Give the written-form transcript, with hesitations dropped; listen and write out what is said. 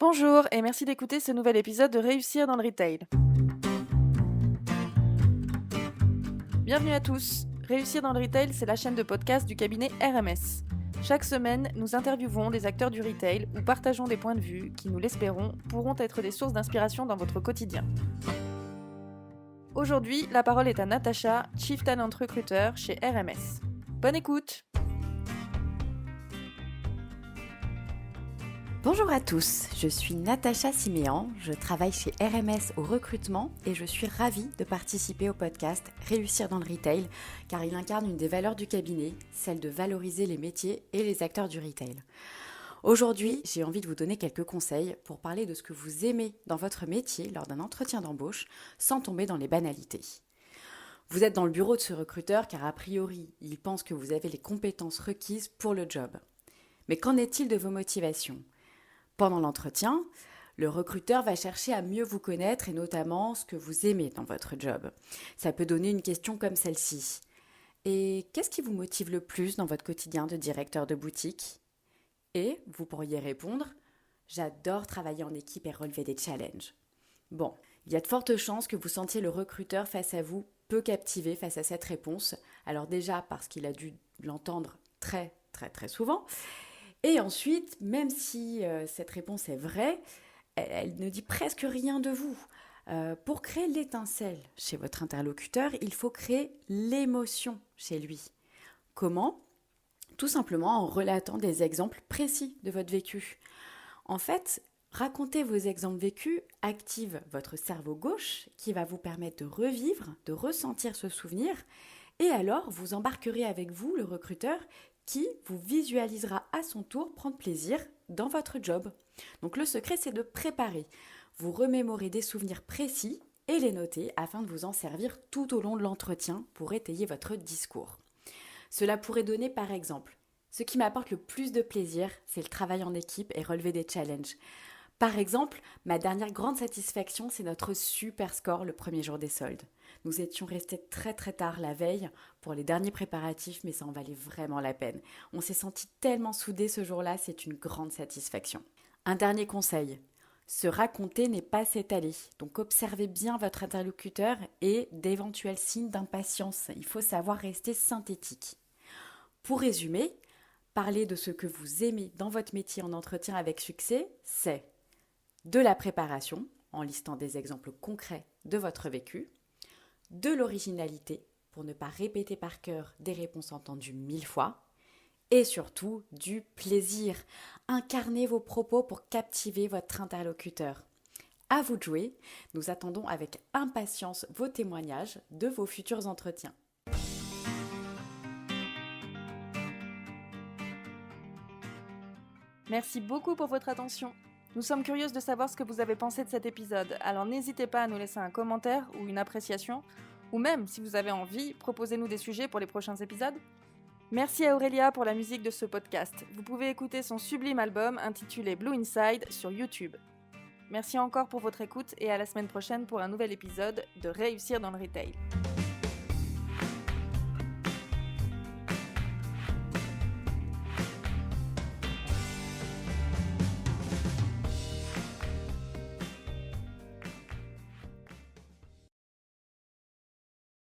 Bonjour et merci d'écouter ce nouvel épisode de Réussir dans le Retail. Bienvenue à tous. Réussir dans le Retail, c'est la chaîne de podcast du cabinet RMS. Chaque semaine, nous interviewons des acteurs du retail ou partageons des points de vue qui, nous l'espérons, pourront être des sources d'inspiration dans votre quotidien. Aujourd'hui, la parole est à Natacha, Chief Talent Recruiter chez RMS. Bonne écoute! Bonjour à tous, je suis Natacha Siméan, je travaille chez RMS au recrutement et je suis ravie de participer au podcast Réussir dans le Retail car il incarne une des valeurs du cabinet, celle de valoriser les métiers et les acteurs du retail. Aujourd'hui, j'ai envie de vous donner quelques conseils pour parler de ce que vous aimez dans votre métier lors d'un entretien d'embauche sans tomber dans les banalités. Vous êtes dans le bureau de ce recruteur car a priori, il pense que vous avez les compétences requises pour le job. Mais qu'en est-il de vos motivations ? Pendant l'entretien, le recruteur va chercher à mieux vous connaître et notamment ce que vous aimez dans votre job. Ça peut donner une question comme celle-ci. Et qu'est-ce qui vous motive le plus dans votre quotidien de directeur de boutique ? Et vous pourriez répondre « J'adore travailler en équipe et relever des challenges ». Bon, il y a de fortes chances que vous sentiez le recruteur face à vous peu captivé face à cette réponse. Alors déjà parce qu'il a dû l'entendre très souvent. Et ensuite, même si cette réponse est vraie, elle ne dit presque rien de vous. Pour créer l'étincelle chez votre interlocuteur, il faut créer l'émotion chez lui. Comment ? Tout simplement en relatant des exemples précis de votre vécu. En fait, raconter vos exemples vécus active votre cerveau gauche qui va vous permettre de revivre, de ressentir ce souvenir. Et alors, vous embarquerez avec vous, le recruteur, qui vous visualisera à son tour prendre plaisir dans votre job. Donc le secret, c'est de préparer. Vous remémorez des souvenirs précis et les noter afin de vous en servir tout au long de l'entretien pour étayer votre discours. Cela pourrait donner par exemple, ce qui m'apporte le plus de plaisir, c'est le travail en équipe et relever des challenges. Par exemple, ma dernière grande satisfaction, c'est notre super score le premier jour des soldes. Nous étions restés très tard la veille pour les derniers préparatifs, mais ça en valait vraiment la peine. On s'est sentis tellement soudés ce jour-là, c'est une grande satisfaction. Un dernier conseil, se raconter n'est pas s'étaler. Donc observez bien votre interlocuteur et d'éventuels signes d'impatience. Il faut savoir rester synthétique. Pour résumer, parler de ce que vous aimez dans votre métier en entretien avec succès, c'est de la préparation, en listant des exemples concrets de votre vécu, de l'originalité, pour ne pas répéter par cœur des réponses entendues 1000 fois, et surtout du plaisir. Incarnez vos propos pour captiver votre interlocuteur. À vous de jouer, nous attendons avec impatience vos témoignages de vos futurs entretiens. Merci beaucoup pour votre attention. Nous sommes curieuses de savoir ce que vous avez pensé de cet épisode, alors n'hésitez pas à nous laisser un commentaire ou une appréciation, ou même, si vous avez envie, proposez-nous des sujets pour les prochains épisodes. Merci à Aurélia pour la musique de ce podcast. Vous pouvez écouter son sublime album intitulé Blue Inside sur YouTube. Merci encore pour votre écoute et à la semaine prochaine pour un nouvel épisode de Réussir dans le Retail.